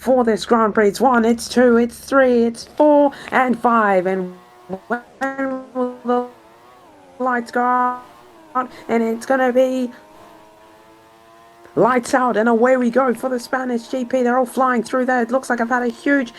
for this Grand Prix. It's 1, it's 2, it's 3, it's 4, and 5. And when will the lights go out? And it's going to be lights out, and away we go for the Spanish GP. They're all flying through there. It looks like I've had a huge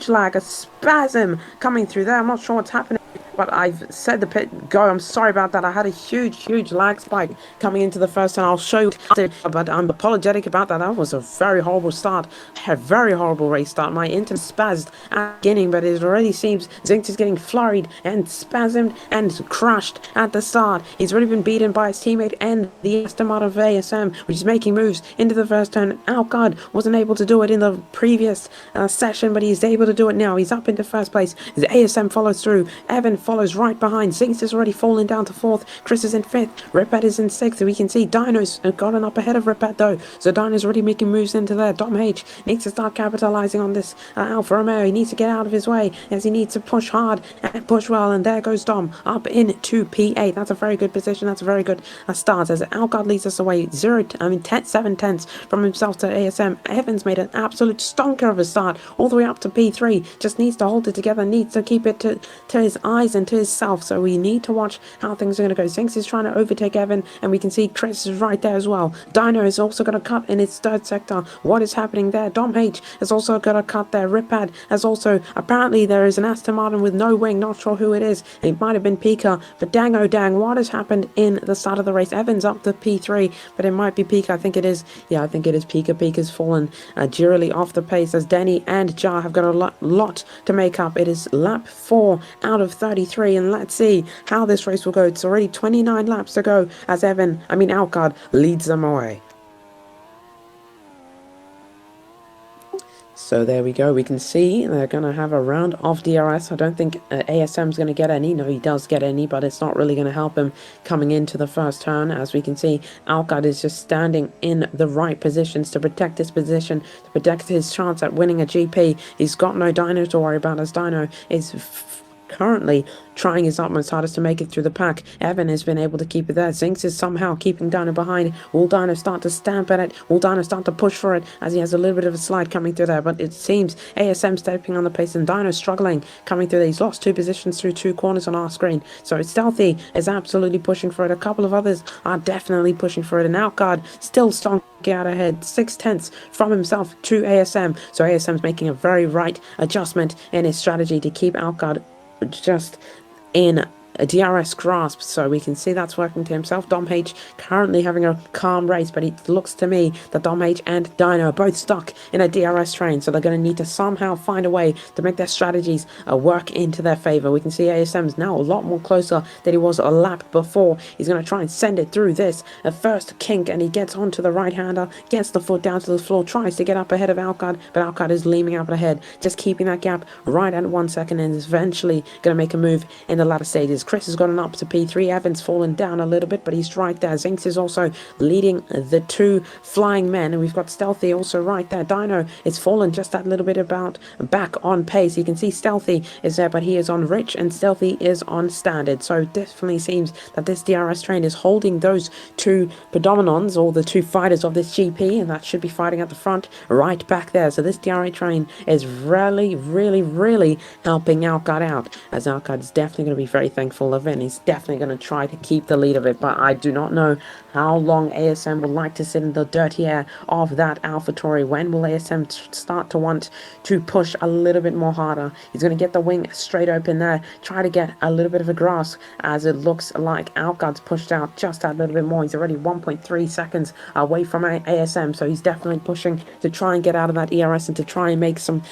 lag, a spasm coming through there. I'm not sure what's happening, but I've said the pit go. I'm sorry about that. I had a huge lag spike coming into the first, and I'll show you, but I'm apologetic about that. That was a very horrible start, a very horrible race start. My internet spazzed at the beginning, but it already seems Zinx is getting flurried and spasmed and crashed at the start. He's already been beaten by his teammate and the Aston Martin of ASM, which is making moves into the first turn. Alcard wasn't able to do it in the previous session, but he's able to do it now. He's up into first place. The ASM follows through. Evan follows right behind. Zinx has already fallen down to 4th. Chris is in 5th. Ripad is in 6th. We can see Dino's gotten up ahead of Ripad though. So Dino's already making moves into there. Dom H needs to start capitalizing on this Alfa Romeo. He needs to get out of his way as he needs to push hard and push well. And there goes Dom up into P8. That's a very good position. That's a very good start as Alcard leads us away 7 tenths from himself to ASM. Evans made an absolute stonker of a start all the way up to P3. Just needs to hold it together, needs to keep it to his eyes and to himself. So we need to watch how things are going to go. Zinx is trying to overtake Evan, and we can see Chris is right there as well. Dino is also going to cut in its third sector. What is happening there? Dom H has also got a cut there. Ripad has also, apparently there is an Aston Martin with no wing. Not sure who it is. It might have been Pika, but dang oh dang, what has happened in the start of the race? Evans up to P3, but it might be Pika. I think it is. Yeah, I think it is Pika. Pika's fallen durely off the pace as Denny and Jar have got a lot to make up. It is lap 4 out of 33, and let's see how this race will go. It's already 29 laps to go as Alcard leads them away. So there we go. We can see they're going to have a round of DRS. I don't think ASM's going to get any. No, he does get any, but it's not really going to help him coming into the first turn. As we can see, Alcard is just standing in the right positions to protect his position, to protect his chance at winning a GP. He's got no Dino to worry about, as Dino is currently trying his utmost hardest to make it through the pack. Evan has been able to keep it there. Zinx is somehow keeping Dino behind. Will Dino start to stamp at it? Will Dino start to push for it as he has a little bit of a slide coming through there? But it seems ASM stepping on the pace and Dino struggling coming through there. He's lost 2 positions through 2 corners on our screen. So Stealthy is absolutely pushing for it. A couple of others are definitely pushing for it. And Outguard still stonking out ahead. 6 tenths from himself to ASM. So ASM's making a very right adjustment in his strategy to keep Outguard just in a DRS grasp, so we can see that's working to himself. Dom H currently having a calm race, but it looks to me that Dom H and Dino are both stuck in a DRS train, so they're going to need to somehow find a way to make their strategies work into their favor. We can see ASM's now a lot more closer than he was a lap before. He's going to try and send it through this first kink, and he gets onto the right-hander, gets the foot down to the floor, tries to get up ahead of Alcard, but Alcard is leaning up ahead, just keeping that gap right at 1 second, and is eventually going to make a move in the latter stages. Chris has gotten up to P3. Evans fallen down a little bit, but he's right there. Zinx is also leading the 2 flying men, and we've got Stealthy also right there. Dino is fallen just that little bit about back on pace. You can see Stealthy is there, but he is on Rich and Stealthy is on Standard. So it definitely seems that this DRS train is holding those 2 predominons, or the 2 fighters of this GP, and that should be fighting at the front right back there. So this DRS train is really helping Alcard out, as Alcard is definitely going to be very thankful of it, and he's definitely going to try to keep the lead of it. But I do not know how long ASM would like to sit in the dirty air of that AlphaTauri. When will ASM start to want to push a little bit more harder? He's going to get the wing straight open there, try to get a little bit of a grasp, as it looks like Alcard's pushed out just a little bit more. He's already 1.3 seconds away from ASM, so he's definitely pushing to try and get out of that ERS and to try and make some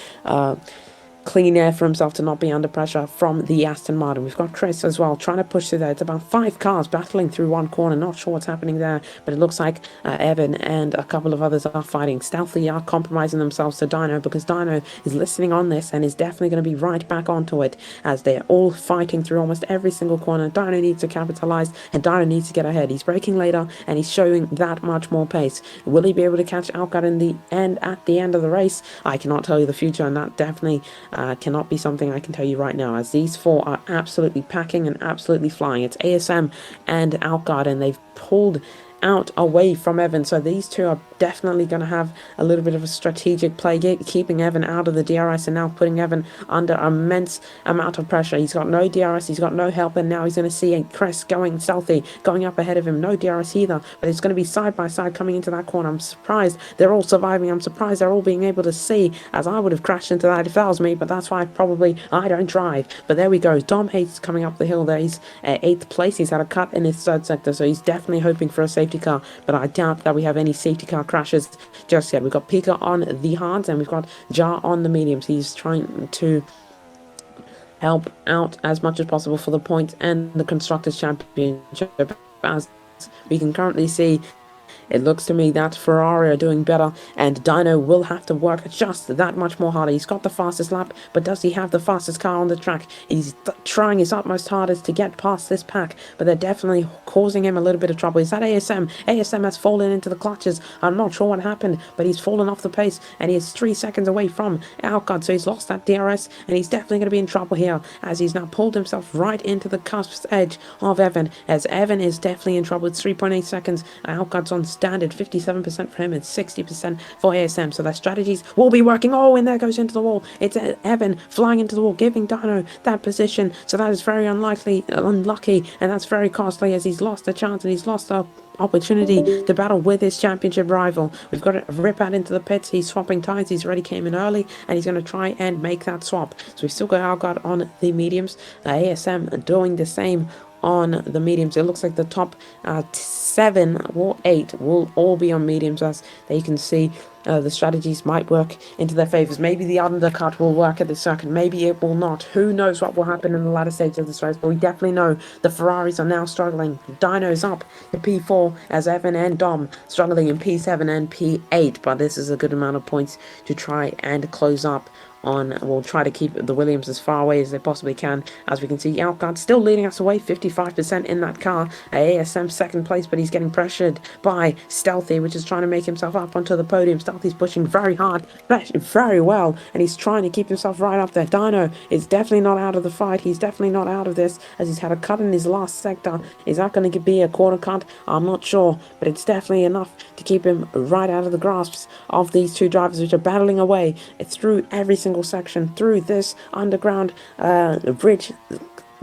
clean air for himself to not be under pressure from the Aston Martin. We've got Chris as well trying to push through there. It's about 5 cars battling through one corner. Not sure what's happening there, but it looks like Evan and a couple of others are fighting. Stealthy are compromising themselves to Dino, because Dino is listening on this and is definitely going to be right back onto it, as they're all fighting through almost every single corner. Dino needs to capitalize, and Dino needs to get ahead. He's braking later and he's showing that much more pace. Will he be able to catch Alcard in the end at the end of the race? I cannot tell you the future, and that definitely cannot be something I can tell you right now, as these 4 are absolutely packing and absolutely flying. It's ASM and Alcard, and they've pulled out away from Evan. So these two are definitely going to have a little bit of a strategic play, keeping Evan out of the DRS and now putting Evan under immense amount of pressure. He's got no DRS, he's got no help, and now he's going to see Chris going stealthy, going up ahead of him. No DRS either, but it's going to be side by side coming into that corner. I'm surprised they're all surviving. I'm surprised they're all being able to see, as I would have crashed into that if that was me, but that's why I don't drive. But there we go. Dom Hates coming up the hill there. He's at 8th place. He's had a cut in his 3rd sector, so he's definitely hoping for a safety car, but I doubt that we have any safety car crashes just yet. We've got Pika on the hards and we've got Jar on the mediums. He's trying to help out as much as possible for the points and the Constructors' Championship. As we can currently see, it looks to me that Ferrari are doing better, and Dino will have to work just that much more harder. He's got the fastest lap, but does he have the fastest car on the track? He's trying his utmost hardest to get past this pack, but they're definitely causing him a little bit of trouble. Is that ASM? ASM has fallen into the clutches. I'm not sure what happened, but he's fallen off the pace, and he is 3 seconds away from Outguard, so he's lost that DRS, and he's definitely going to be in trouble here, as he's now pulled himself right into the cusp's edge of Evan, as Evan is definitely in trouble. It's 3.8 seconds. Outguard's on standard, 57% for him and 60% for ASM, so their strategies will be working. Oh, and there goes into the wall. It's Evan flying into the wall, giving Dino that position, so that is very unlucky, and that's very costly, as he's lost a chance and he's lost the opportunity to battle with his championship rival. We've got to rip out into the pits. He's swapping tires. He's already came in early, and he's going to try and make that swap. So we've still got Algard on the mediums. ASM doing the same on the mediums. It looks like the top 7 or 8 will all be on mediums, as they can see. The strategies might work into their favors. Maybe the undercut will work at this circuit. Maybe it will not. Who knows what will happen in the latter stage of this race? But we definitely know the Ferraris are now struggling. Dino's up to P4, as Evan and Dom struggling in P7 and P8. But this is a good amount of points to try and close up on. We'll try to keep the Williams as far away as they possibly can. As we can see, Outguard still leading us away, 55% in that car. ASM 2nd place, but he's getting pressured by Stealthy, which is trying to make himself up onto the podium. Stealthy's pushing very hard, very well, and he's trying to keep himself right up there. Dino is definitely not out of the fight. He's definitely not out of this, as he's had a cut in his last sector. Is that going to be a quarter cut? I'm not sure, but it's definitely enough to keep him right out of the grasps of these two drivers, which are battling away through every single section, through this underground bridge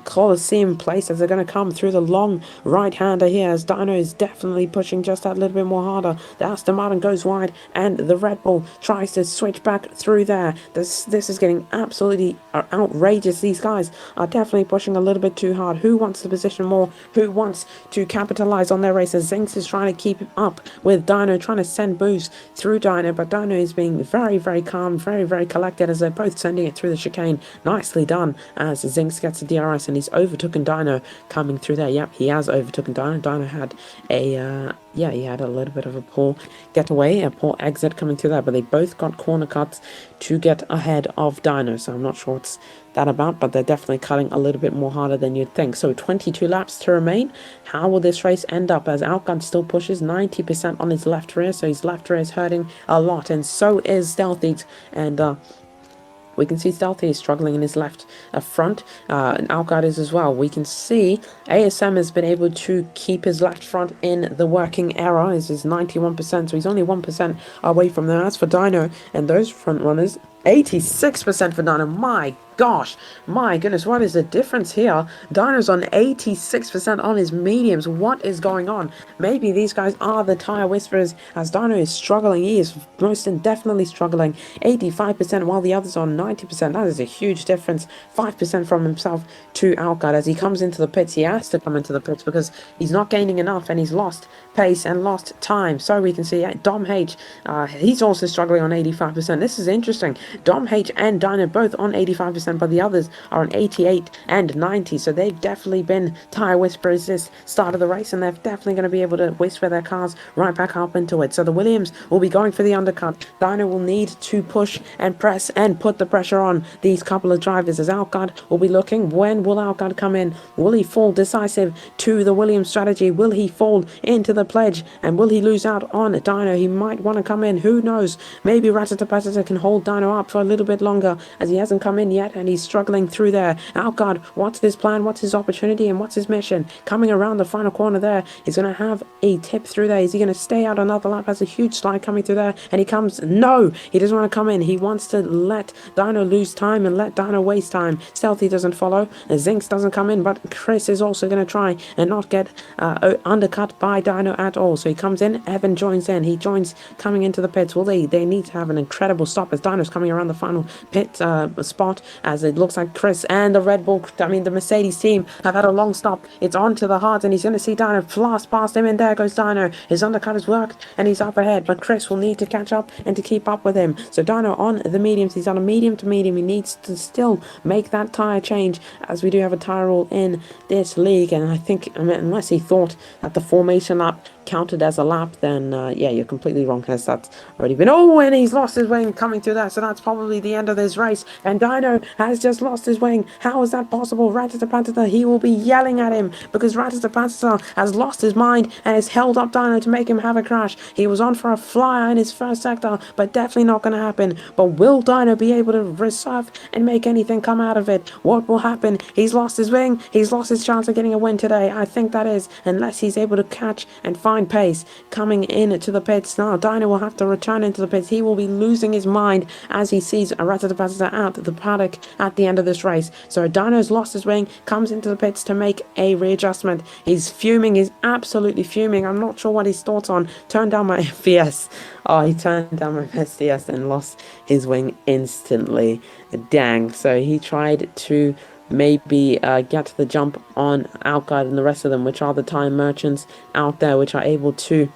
Colosseum place, as they're going to come through the long right-hander here, as Dino is definitely pushing just that little bit more harder. The Aston Martin goes wide, and the Red Bull tries to switch back through there. This is getting absolutely outrageous. These guys are definitely pushing a little bit too hard. Who wants the position more? Who wants to capitalize on their races? Zinx is trying to keep up with Dino, trying to send boost through Dino, but Dino is being very, very calm, very, very collected, as they're both sending it through the chicane. Nicely done, as Zinx gets the DRS, and he's overtaken Dino coming through there. Yep, he has overtaken Dino. Dino had a he had a little bit of a poor getaway, a poor exit coming through there, but they both got corner cuts to get ahead of Dino, so I'm not sure what's that about, but they're definitely cutting a little bit more harder than you'd think. So 22 laps to remain. How will this race end up, as Outgun still pushes 90% on his left rear, so his left rear is hurting a lot, and so is Stealthy, and we can see Stealthy is struggling in his left front, and Outguard is as well. We can see ASM has been able to keep his left front in the working era. This is 91%, so he's only 1% away from there. As for Dino and those front runners, 86% for Dino. My gosh, my goodness, what is the difference here? Dino's on 86% on his mediums. What is going on? Maybe these guys are the tire whisperers, as Dino is struggling. He is most definitely struggling. 85%, while the others are on 90%. That is a huge difference. 5% from himself to Outguard. As he comes into the pits, he has to come into the pits because he's not gaining enough, and he's lost pace and lost time. So we can see Dom H, he's also struggling on 85%. This is interesting. Dom H and Dino both on 85%, but the others are on 88 and 90, so they've definitely been tire whisperers this start of the race, and they're definitely going to be able to whisper their cars right back up into it. So the Williams will be going for the undercut. Dino will need to push and press and put the pressure on these couple of drivers, as Outguard will be looking. When will Outguard come in? Will he fall decisive to the Williams strategy? Will he fall into the pledge, and will he lose out on Dino? He might want to come in. Who knows? Maybe Ratatapatata can hold Dino up for a little bit longer, as he hasn't come in yet and he's struggling through there. Outguard, what's his plan? What's his opportunity? And what's his mission? Coming around the final corner there, he's going to have a tip through there. Is he going to stay out another lap? Has a huge slide coming through there, and he comes. No, he doesn't want to come in. He wants to let Dino lose time and let Dino waste time. Stealthy doesn't follow. Zinx doesn't come in, but Chris is also going to try and not get undercut by Dino at all. So he comes in. Evan joins in. He joins coming into the pits. Well, they need to have an incredible stop as Dino's coming around the final pit spot, as it looks like Chris and the the Mercedes team have had a long stop. It's on to the hard, and he's going to see Dino blast past him, and there goes Dino. His undercut has worked, and he's up ahead, but Chris will need to catch up and to keep up with him. So Dino on the mediums. He's on a medium to medium. He needs to still make that tyre change, as we do have a tyre rule in this league, and I think, unless he thought that the formation lap counted as a lap, then yeah, you're completely wrong, because that's already been. Oh, and he's lost his wing coming through that, so that's probably the end of this race, and Dino has just lost his wing. How is that possible? Ratatapatata, he will be yelling at him, because Ratatapatata has lost his mind and has held up Dino to make him have a crash. He was on for a flyer in his first sector, but definitely not going to happen. But will Dino be able to resurf and make anything come out of it? What will happen? He's lost his wing. He's lost his chance of getting a win today. I think that is, unless he's able to catch and find pace coming in to the pits. Now Dino will have to return into the pits. He will be losing his mind as he sees Ratatapatata out the paddock at the end of this race. So Dino's lost his wing, comes into the pits to make a readjustment. He's fuming. He's absolutely fuming. I'm not sure what his thoughts on. Turned down my FPS. Oh, he turned down my FPS and lost his wing instantly. Dang. So he tried to maybe get the jump on Outguard and the rest of them, which are the time merchants out there, which are able to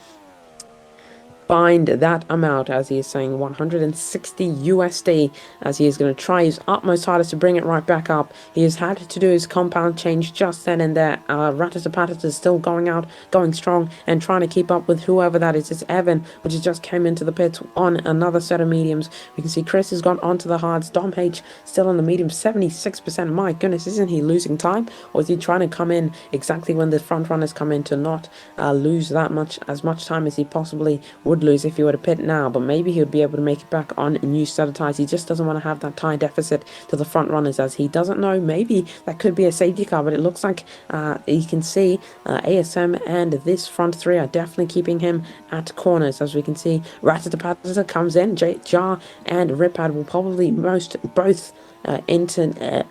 find that amount, as he is saying 160 USD, as he is going to try his utmost hardest to bring it right back up. He has had to do his compound change just then and there. Ratatapatata is still going out, going strong, and trying to keep up with whoever that is. It's Evan, which has just came into the pits on another set of mediums. We can see Chris has gone onto the hards. Dom H still on the medium, 76%. My goodness, isn't he losing time? Or is he trying to come in exactly when the front runners come in to not lose that much, as much time as he possibly would lose if he were to pit now? But maybe he would be able to make it back on a new set of tyres. He just doesn't want to have that tyre deficit to the front runners, as he doesn't know. Maybe that could be a safety car, but it looks like you can see ASM and this front three are definitely keeping him at corners. As we can see, Ratatapatata comes in. Jar and Ripad will probably both into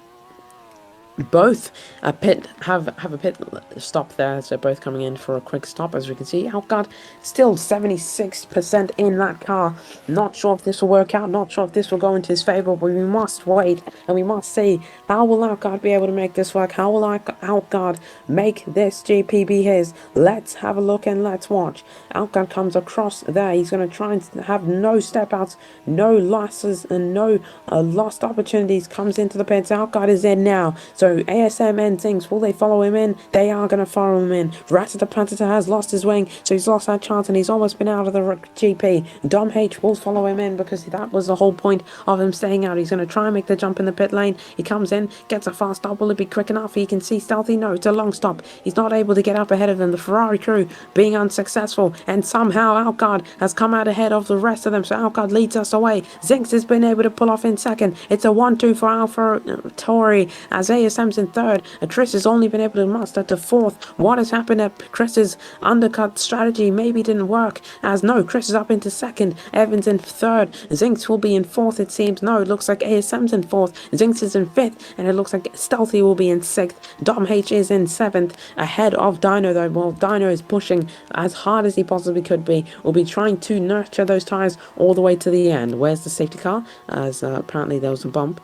both have a pit stop there, so both coming in for a quick stop. As we can see, Outguard still 76% in that car. Not sure if this will work out, not sure if this will go into his favor, but we must wait and we must see how will Outguard be able to make this work. How will Outguard make this GP be his? Let's have a look and let's watch. Outguard comes across there. He's going to try and have no step outs, no losses, and no lost opportunities. Comes into the pits. Outguard is in now, so ASM and things, will they follow him in? They are going to follow him in. Ratatapatata has lost his wing, so he's lost that chance and he's almost been out of the GP. Dom H will follow him in, because that was the whole point of him staying out. He's going to try and make the jump in the pit lane. He comes in, gets a fast stop. Will it be quick enough? He can see Stealthy. No, it's a long stop. He's not able to get up ahead of them. The Ferrari crew being unsuccessful, and somehow Outguard has come out ahead of the rest of them, so Outguard leads us away. Zinx has been able to pull off in second. It's a 1-2 for Alpha Tauri, as ASM's in third. Chris has only been able to muster to fourth. What has happened at Chris's undercut strategy? Maybe didn't work, as no, Chris is up into second. Evans in third. Zinx will be in fourth, it seems. No, it looks like ASM's in fourth. Zinx is in fifth, and it looks like Stealthy will be in sixth. Dom H is in seventh, ahead of Dino, though. Well, Dino is pushing as hard as he possibly could be. Will be trying to nurture those tires all the way to the end. Where's the safety car? As apparently there was a bump.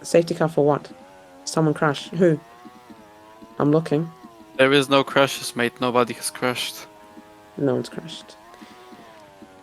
Safety car for what? Someone crashed. Who? I'm looking. There is no crashes, mate. Nobody has crashed. No one's crashed.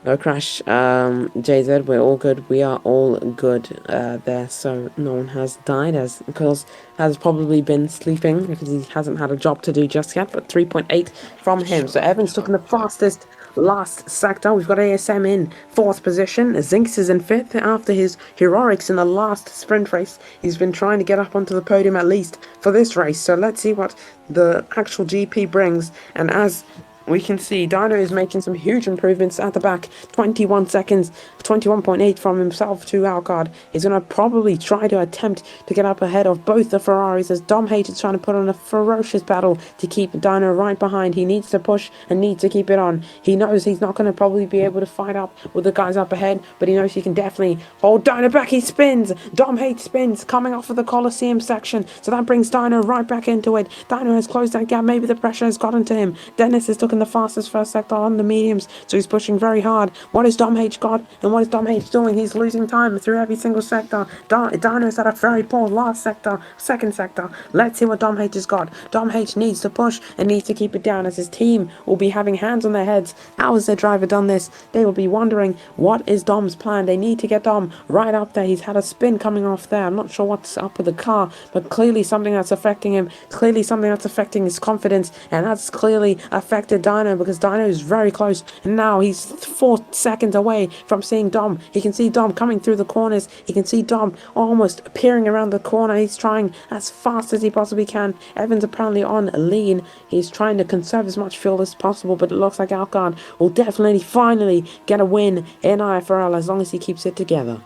No crash. JZ, we're all good. We are all good there. So no one has died, as because has probably been sleeping because he hasn't had a job to do just yet. But 3.8 from him. So Evans took in the fastest last sector. We've got ASM in fourth position. Zinx is in fifth after his heroics in the last sprint race. He's been trying to get up onto the podium at least for this race. So let's see what the actual GP brings. And as we can see Dino is making some huge improvements at the back. 21 seconds, 21.8 from himself to Alcard. He's going to probably try to attempt to get up ahead of both the Ferraris as Dom H is trying to put on a ferocious battle to keep Dino right behind. He needs to push and needs to keep it on. He knows he's not going to probably be able to fight up with the guys up ahead, but he knows he can definitely hold Dino back. He spins. Dom H spins coming off of the Coliseum section, so that brings Dino right back into it. Dino has closed that gap. Maybe the pressure has gotten to him. Dennis is taking the fastest first sector on the mediums, so he's pushing very hard. What has Dom H got, and what is Dom H doing? He's losing time through every single sector. Dino's at a very poor last sector, second sector. Let's see what Dom H has got. Dom H needs to push and needs to keep it down, as his team will be having hands on their heads. How has their driver done this? They will be wondering, what is Dom's plan? They need to get Dom right up there. He's had a spin coming off there. I'm not sure what's up with the car, but clearly something that's affecting him, clearly something that's affecting his confidence, and that's clearly affected Dino, because Dino is very close, and now he's 4 seconds away from seeing Dom. He can see Dom coming through the corners. He can see Dom almost peering around the corner. He's trying as fast as he possibly can. Evans apparently on lean. He's trying to conserve as much fuel as possible, but it looks like Alcard will definitely finally get a win in IFRL as long as he keeps it together.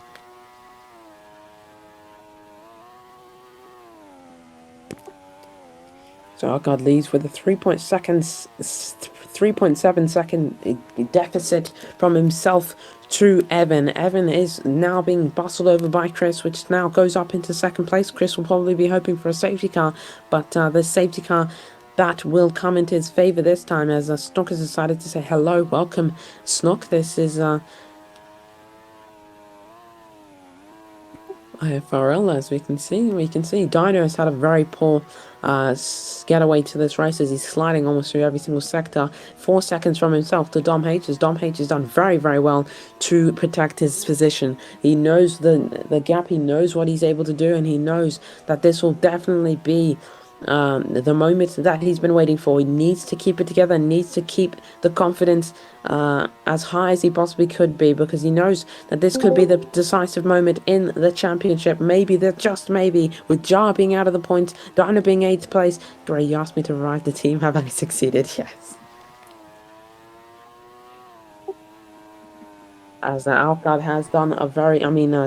So Alcard leads with a 3.7 second deficit from himself to Evan. Evan is now being bustled over by Chris, which now goes up into second place. Chris will probably be hoping for a safety car, but the safety car that will come into his favor this time, as Snook has decided to say hello. Welcome, Snook. This is IFRL, as we can see. Dino has had a very poor getaway to this race, as he's sliding almost through every single sector. 4 seconds from himself to Dom H, as Dom H has done very, very well to protect his position. He knows the gap, he knows what he's able to do, and he knows that this will definitely be the moment that he's been waiting for. He needs to keep it together, needs to keep the confidence as high as he possibly could be, because he knows that this could be the decisive moment in the championship. Maybe, just maybe, with Jar being out of the points, Dino being 8th place. Gray, you asked me to revive the team. Have I succeeded? Yes. As Alcard has done a very,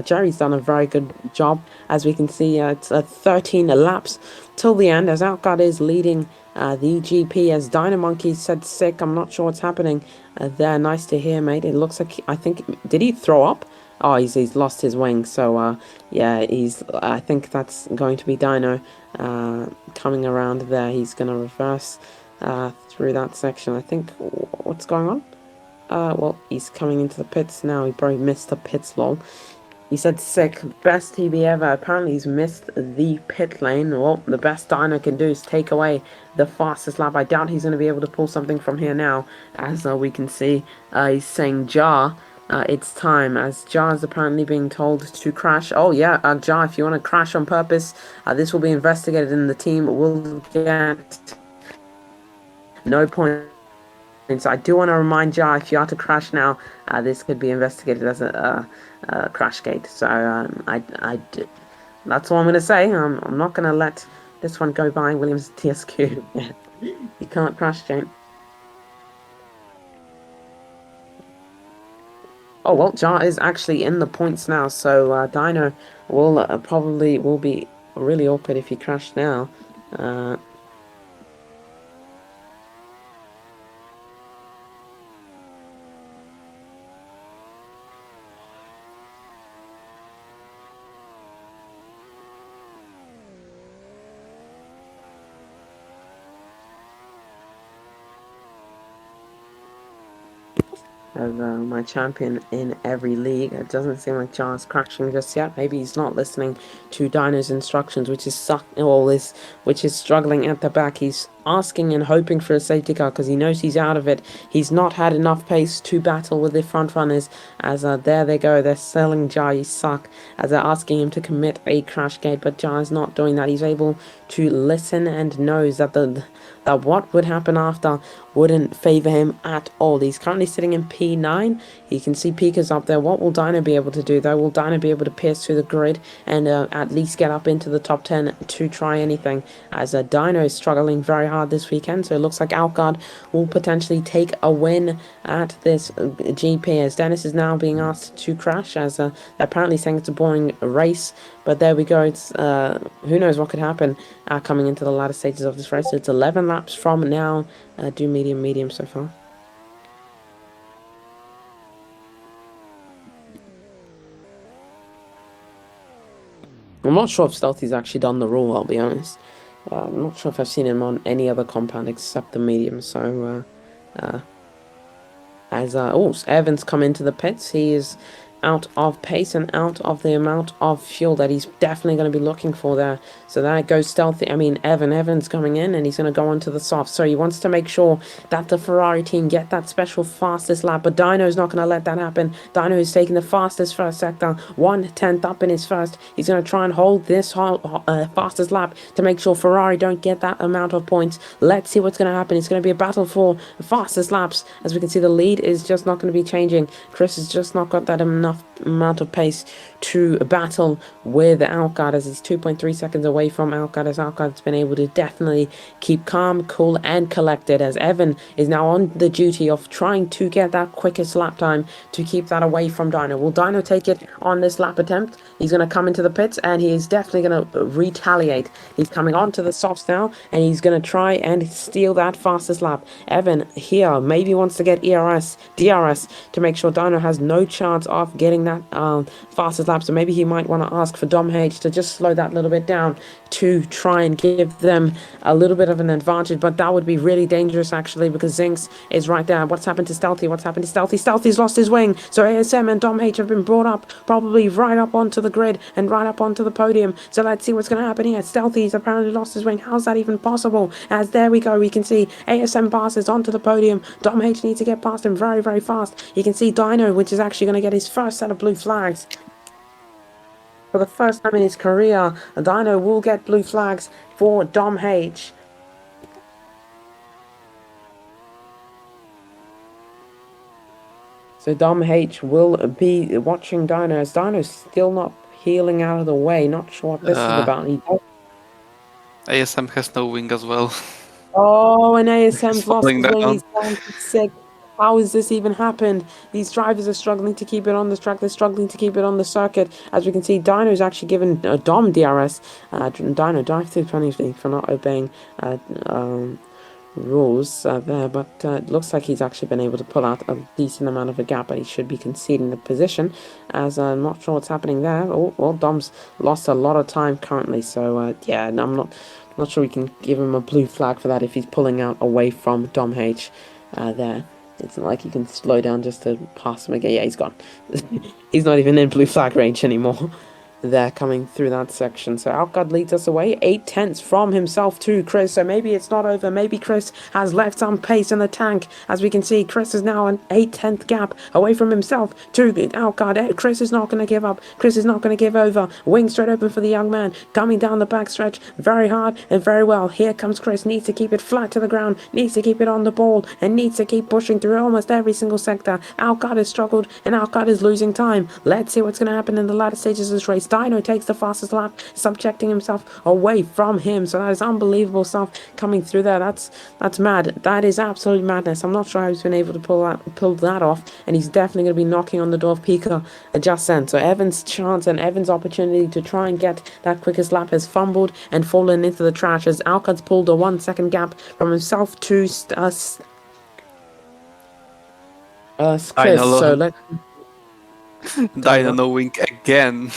Jerry's done a very good job. As we can see, it's 13 laps till the end, as Alcard is leading the GP, as Dino Monkey said sick. I'm not sure what's happening there. Nice to hear, mate. It looks like, I think, did he throw up? Oh, he's lost his wing, so yeah, I think that's going to be Dino coming around there. He's going to reverse through that section. I think, what's going on? Well, he's coming into the pits now. He probably missed the pits, lol. He said sick, best TB ever. Apparently he's missed the pit lane. Well, the best Dino can do is take away the fastest lap. I doubt he's going to be able to pull something from here now, as we can see. He's saying, Jar, it's time, as Jar is apparently being told to crash. Oh yeah, Jar, if you want to crash on purpose, this will be investigated, and the team will get no points. So I do want to remind Jar, if you are to crash now, this could be investigated as a crash gate. So that's all I'm going to say. I'm not going to let this one go by. Williams TSQ. You can't crash, Jane. Oh well, Jar is actually in the points now, so Dino will probably be really awkward if he crashed now. As my champion in every league. It doesn't seem like Jar's crashing just yet. Maybe he's not listening to Dino's instructions, which is struggling at the back. He's asking and hoping for a safety car because he knows he's out of it. He's not had enough pace to battle with the front runners. As there they go, they're selling Jar, you suck, as they're asking him to commit a crash gate, but Jar's not doing that. He's able to listen and knows that that what would happen after wouldn't favor him at all. He's currently sitting in P9. You can see Pika's up there. What will Dino be able to do, though? Will Dino be able to pierce through the grid and at least get up into the top 10 to try anything? As Dino is struggling very hard this weekend, so it looks like Outguard will potentially take a win at this GP, as Dennis is now being asked to crash, as they're apparently saying it's a boring race. But there we go. It's who knows what could happen coming into the latter stages of this race. It's 11 laps from now. Do medium so far. I'm not sure if Stealthy's actually done the rule, I'll be honest. I'm not sure if I've seen him on any other compound except the medium, so as Evans come into the pits, he is out of pace and out of the amount of fuel that he's definitely going to be looking for there. So there goes Stealthy. I mean, Evans coming in, and he's going to go onto the soft. So he wants to make sure that the Ferrari team get that special fastest lap. But Dino's not going to let that happen. Dino is taking the fastest first sector, 1/10 up in his first. He's going to try and hold this fastest lap to make sure Ferrari don't get that amount of points. Let's see what's going to happen. It's going to be a battle for the fastest laps. As we can see, the lead is just not going to be changing. Chris has just not got that enough amount of pace to battle with Outguard, as it's 2.3 seconds away from Outguard, as Outguard's been able to definitely keep calm, cool and collected, as Evan is now on the duty of trying to get that quickest lap time to keep that away from Dino. Will Dino take it on this lap attempt? He's going to come into the pits, and he is definitely going to retaliate. He's coming onto the softs now, and he's going to try and steal that fastest lap. Evan here maybe wants to get DRS to make sure Dino has no chance of getting that fastest lap. So maybe he might want to ask for Dom H to just slow that little bit down to try and give them a little bit of an advantage. But that would be really dangerous, actually, because Zinx is right there. What's happened to Stealthy? What's happened to Stealthy? Stealthy's lost his wing. So ASM and Dom H have been brought up, probably right up onto the grid and right up onto the podium. So let's see what's going to happen here. Stealthy's apparently lost his wing. How's that even possible? As there we go, we can see ASM passes onto the podium. Dom H needs to get past him very, very fast. You can see Dino, which is actually going to get his first set of blue flags. For the first time in his career, Dino will get blue flags for Dom H. So Dom H will be watching Dino, as Dino's still not healing out of the way. Not sure what this is about. ASM has no wing as well. Oh, and ASM's lost his down. wing. He's down to 6. How has this even happened? These drivers are struggling to keep it on the track. They're struggling to keep it on the circuit. As we can see, Dino's actually given Dom DRS. Dino dive through penalty for not obeying rules there, but it looks like he's actually been able to pull out a decent amount of a gap, but he should be conceding the position, as I'm not sure what's happening there. Oh, well, Dom's lost a lot of time currently, so yeah, I'm not sure we can give him a blue flag for that if he's pulling out away from Dom H there. It's not like you can slow down just to pass him again. Yeah, he's gone. He's not even in blue flag range anymore. They're coming through that section. So Outguard leads us away 8/10 from himself to Chris. So maybe it's not over. Maybe Chris has left some pace in the tank. As we can see, Chris is now an 8/10 gap away from himself to Outguard. Chris is not going to give up. Chris is not going to give over. Wing straight open for the young man. Coming down the backstretch very hard and very well. Here comes Chris. Needs to keep it flat to the ground. Needs to keep it on the ball. And needs to keep pushing through almost every single sector. Outguard has struggled and Outguard is losing time. Let's see what's going to happen in the latter stages of this race. Dino takes the fastest lap, subjecting himself away from him. So that is unbelievable stuff coming through there. That's mad. That is absolute madness. I'm not sure how he's been able to pull that off, and he's definitely going to be knocking on the door of Pika just then. So Evan's chance and Evan's opportunity to try and get that quickest lap has fumbled and fallen into the trash, as Alcad's pulled a 1 second gap from himself to Chris. So let's Dino no wing again.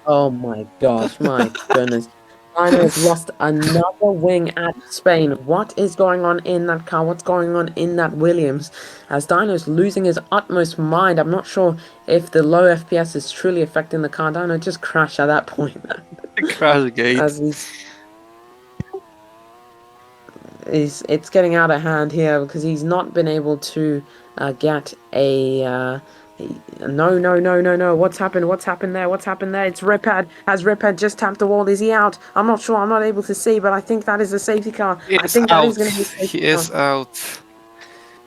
Oh my gosh, my goodness. Dino has lost another wing at Spain. What is going on in that car? What's going on in that Williams? As Dino's losing his utmost mind. I'm not sure if the low FPS is truly affecting the car. Dino just crashed at that point. Crash gate. As it's getting out of hand here, because he's not been able to get a... No. What's happened there? It's Riphead. Has Riphead just tapped the wall? Is he out? I'm not sure. I'm not able to see, but I think that is a safety car. I think that is going to be a safety car. He is out.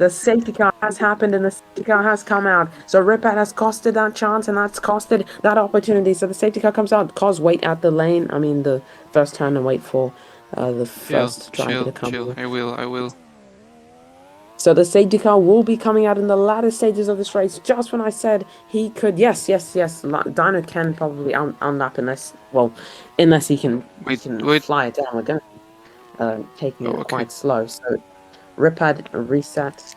The safety car has happened and the safety car has come out. So Ripad has costed that chance and that's costed that opportunity. So the safety car comes out. Cause wait at the lane. I mean the first turn and wait for the Chill, first driver to chill, come chill. in. I will. So the safety car will be coming out in the latter stages of this race. Just when I said he could, yes. Dino can probably unlap unless he Wait, can wait. fly it down again, taking Oh, it okay. quite slow. So Ripad reset.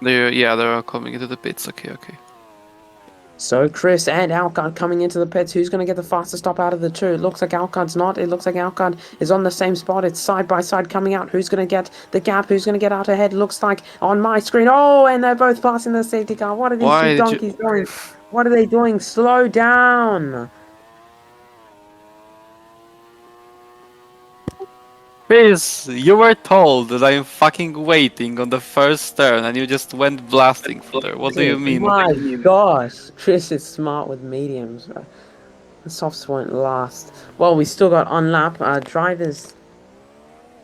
They're all coming into the pits. Okay. So Chris and Alcard coming into the pits. Who's going to get the fastest stop out of the two? It looks like Alcard's not. It looks like Alcard is on the same spot. It's side by side coming out. Who's going to get the gap? Who's going to get out ahead? Looks like on my screen. Oh, and they're both passing the safety car. What are these two Why did you? donkeys doing? What are they doing? Slow down. Chris, you were told that I'm fucking waiting on the first turn, and you just went blasting through there. What do you mean? My gosh. Chris is smart with mediums. The softs won't last. Well, we still got on lap. Drivers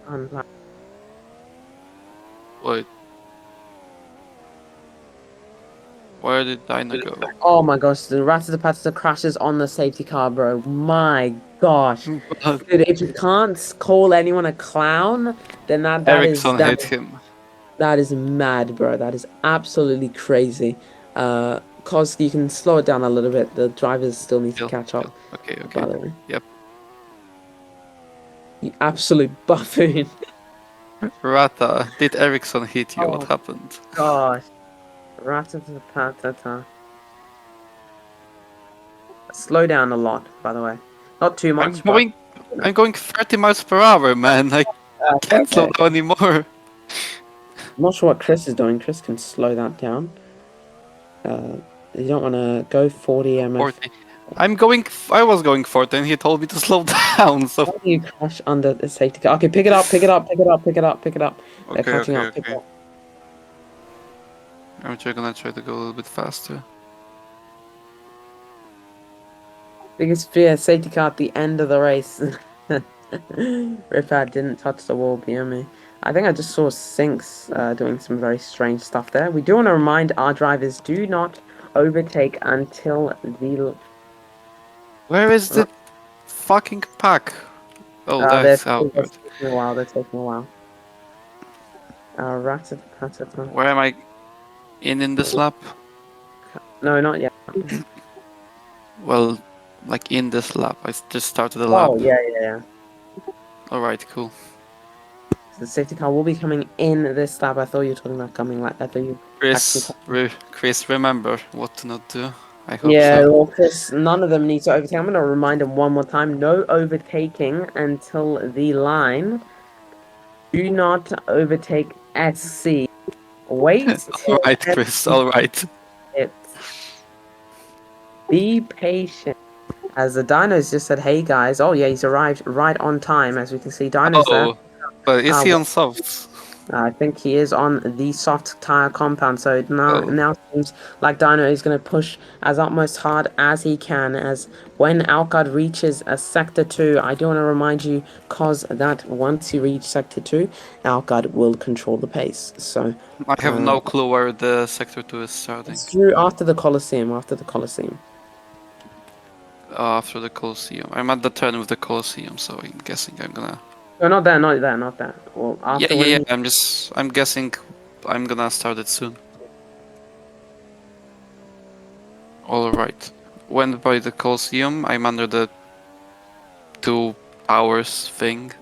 on lap. Wait, where did Dino go? Oh my gosh, the Ratata crashes on the safety car, bro. My gosh. Dude, if you can't call anyone a clown, then Ericsson hit him. that is mad, bro. That is absolutely crazy. Cause you can slow it down a little bit. The drivers still need to Chill, catch chill. up, Okay. by the way. Yep. You absolute buffoon. Rata, did Ericsson hit you? What Oh happened? gosh. Ratata. Slow down a lot, by the way. Not too I'm much, but going. I'm going 30 miles per hour, man. I can't slow okay. down anymore. I'm not sure what Chris is doing. Chris can slow that down. Uh, you don't want to go 40 MF. 40. I was going 40, and he told me to slow down. So How do you crash under the safety car? Okay, pick it up, pick it up, pick it up, pick it up, pick it up. They're catching up. Pick it okay. up. I'm just gonna try to go a little bit faster. Biggest fear, safety car at the end of the race. Ripad didn't touch the wall behind me. I think I just saw Sinks doing some very strange stuff there. We do want to remind our drivers, do not overtake until the... Where is the fucking pack? Oh, they're that's taking outward. a while, they're taking a while. Ratata. Where am I? In this lap? No, not yet. Well, like in this lap. I just started the lap. Oh, yeah. Alright, cool. So the safety car will be coming in this lap. I thought you were talking about coming like I thought you actually. Chris, remember what to not do. I hope Yeah, so. well, Chris, none of them need to overtake. I'm going to remind him one more time. No overtaking until the line. Do not overtake SC. Wait till Alright, Chris, alright. it's. Be patient. As the Dinos just said, hey guys. Oh, yeah, he's arrived right on time. As we can see, Dino's there. Oh, but is Uh, he on softs? I think he is on the soft tire compound, so it Oh, now seems like Dino is going to push as utmost hard as he can. As when Alcard reaches a sector 2, I do want to remind you, cause that once you reach sector 2, Alcard will control the pace. So I have no clue where the sector 2 is starting. it's through after the Colosseum. After the Colosseum. After the Colosseum. I'm at the turn with the Colosseum, so I'm guessing I'm gonna. No, not there, not there. Well, after Yeah. when I'm guessing I'm gonna start it soon. Alright. Went by the Colosseum. I'm under the 2 hours thing.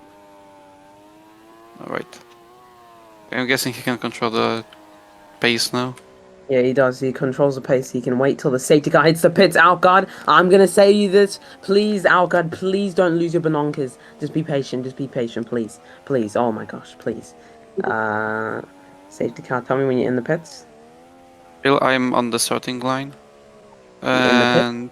Alright. I'm guessing he can control the pace now. Yeah, he does. He controls the pace. He can wait till the safety car hits the pits. Outguard, I'm gonna say you this. Please, Outguard, please don't lose your binonkers. Just be patient. Just be patient, please. Please. Oh my gosh, please. Safety car, tell me when you're in the pits. Still, I'm on the starting line. You're in the pits. And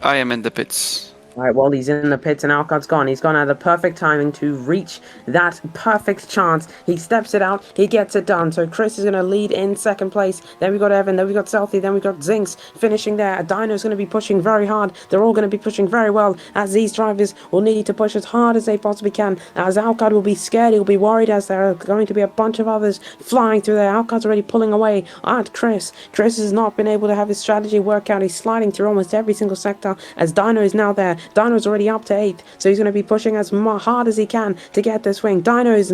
I am in the pits. All right, well, he's in the pits and Alcott's gone. He's gone at the perfect timing to reach that perfect chance. He steps it out. He gets it done. So Chris is going to lead in second place. Then we got Evan. Then we got Selfie. Then we got Zinks finishing there. Dino's going to be pushing very hard. They're all going to be pushing very well as these drivers will need to push as hard as they possibly can. As Alcott will be scared. He'll be worried as there are going to be a bunch of others flying through there. Alcott's already pulling away at Chris. Chris has not been able to have his strategy work out. He's sliding through almost every single sector as Dino is now there. Dino's already up to 8th, so he's going to be pushing as hard as he can to get this wing. Dino is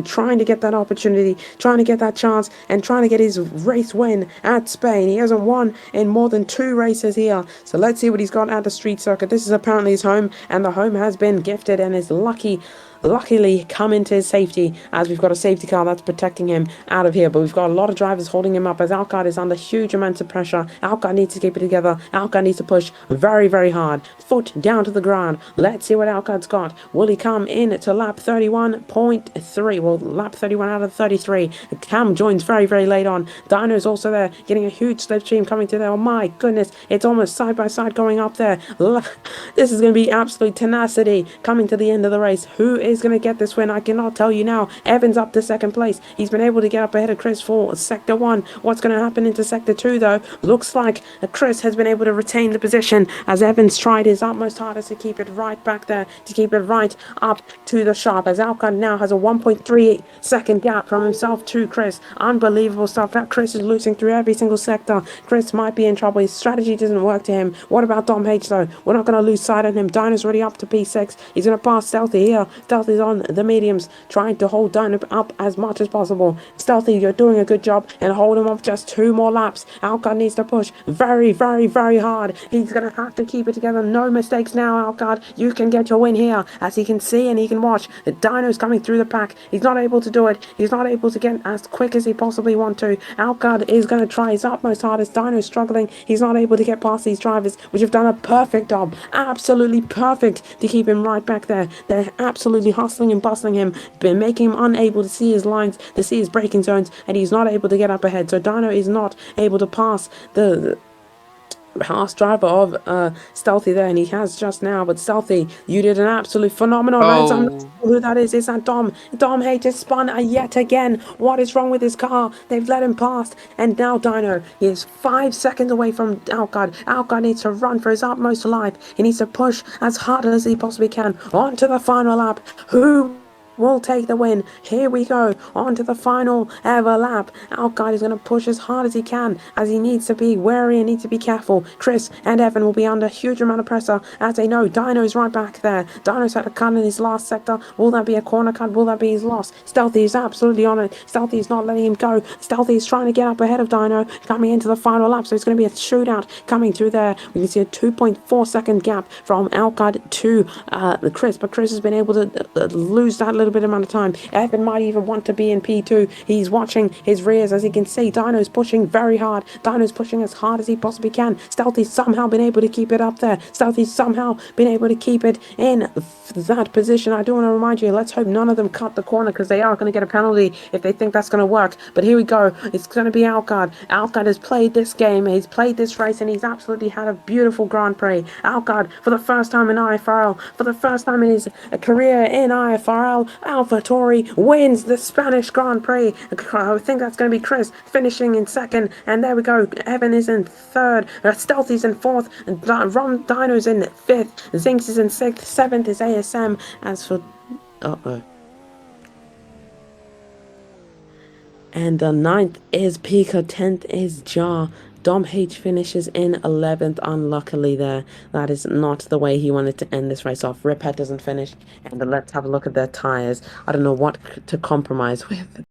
trying to get that opportunity, trying to get that chance, and trying to get his race win at Spain. He hasn't won in more than 2 races here, so let's see what he's got at the street circuit. This is apparently his home, and the home has been gifted and is luckily come into his safety as we've got a safety car that's protecting him out of here. But we've got a lot of drivers holding him up as Alcott is under huge amounts of pressure. Alcott needs to keep it together. Alcott needs to push very, very hard. Foot down to the ground. Let's see what Alcott's got. Will he come in to lap 31.3? Well, lap 31 out of 33. Cam joins very, very late on. Dino's also there, getting a huge slipstream coming to there. Oh my goodness, it's almost side by side going up there. This is going to be absolute tenacity coming to the end of the race. Who is going to get this win? I cannot tell you now. Evans up to second place. He's been able to get up ahead of Chris for sector 1. What's going to happen into sector 2 though? Looks like Chris has been able to retain the position as Evans tried his utmost hardest to keep it right back there, to keep it right up to the sharp, as Alcott now has a 1.3 second gap from himself to Chris. Unbelievable stuff. That Chris is losing through every single sector. Chris might be in trouble. His strategy doesn't work to him. What about Dom H though? We're not going to lose sight on him. Dino's already up to P6. He's going to pass Stealthy here. Stealthy's on the mediums, trying to hold Dino up as much as possible. Stealthy, you're doing a good job and hold him off just 2 more laps. Alcott needs to push very, very, very hard. He's going to have to keep it together. No mistakes now, Alcott. You can get your win here, as he can see and he can watch. The Dino's coming through the pack. He's not able to do it. He's not able to get as quick as he possibly want to. Alcott is going to try his utmost hardest. Dino's struggling. He's not able to get past these drivers, which have done a perfect job. Absolutely perfect to keep him right back there. They're absolutely hustling and bustling him, been making him unable to see his lines, to see his braking zones, and he's not able to get up ahead. So Dino is not able to pass the past driver of Stealthy there, and he has just now. But Stealthy, you did an absolute phenomenal race. I'm not Oh, sure who that is. Is that Dom? Dom H has spun yet again. What is wrong with his car? They've let him past, and now Dino, he is 5 seconds away from Alcott. Alcott needs to run for his utmost life. He needs to push as hard as he possibly can on to the final lap. Who will take the win? Here we go, on to the final ever lap. Alcott is going to push as hard as he can, as he needs to be wary and needs to be careful. Chris and Evan will be under a huge amount of pressure, as they know Dino's right back there. Dino's had a cut in his last sector. Will that be a corner cut? Will that be his loss? Stealthy is absolutely on it. Stealthy is not letting him go. Stealthy is trying to get up ahead of Dino, coming into the final lap, so it's going to be a shootout coming through there. We can see a 2.4 second gap from Alcott to Chris, but Chris has been able to lose that little bit amount of time. Evan might even want to be in P2. He's watching his rears, as he can see Dino's pushing very hard. Dino's pushing as hard as he possibly can. Stealthy's somehow been able to keep it up there. Stealthy's somehow been able to keep it in that position. I do want to remind you, let's hope none of them cut the corner, because they are going to get a penalty if they think that's going to work. But here we go. It's going to be Alcott. Alcott has played this game. He's played this race, and he's absolutely had a beautiful Grand Prix. Alcott, for the first time in IFRL, for the first time in his career in IFRL, AlphaTauri wins the Spanish Grand Prix. I think that's going to be Chris finishing in second, and there we go. Evan is in third, Stealthy's in fourth, Ron Dino's in fifth, Zinks is in sixth, seventh is ASM. As for and the ninth is Pika, 10th is Jar. Dom H finishes in 11th, unluckily there. That is not the way he wanted to end this race off. Riphead doesn't finish, and let's have a look at their tyres. I don't know what to compromise with.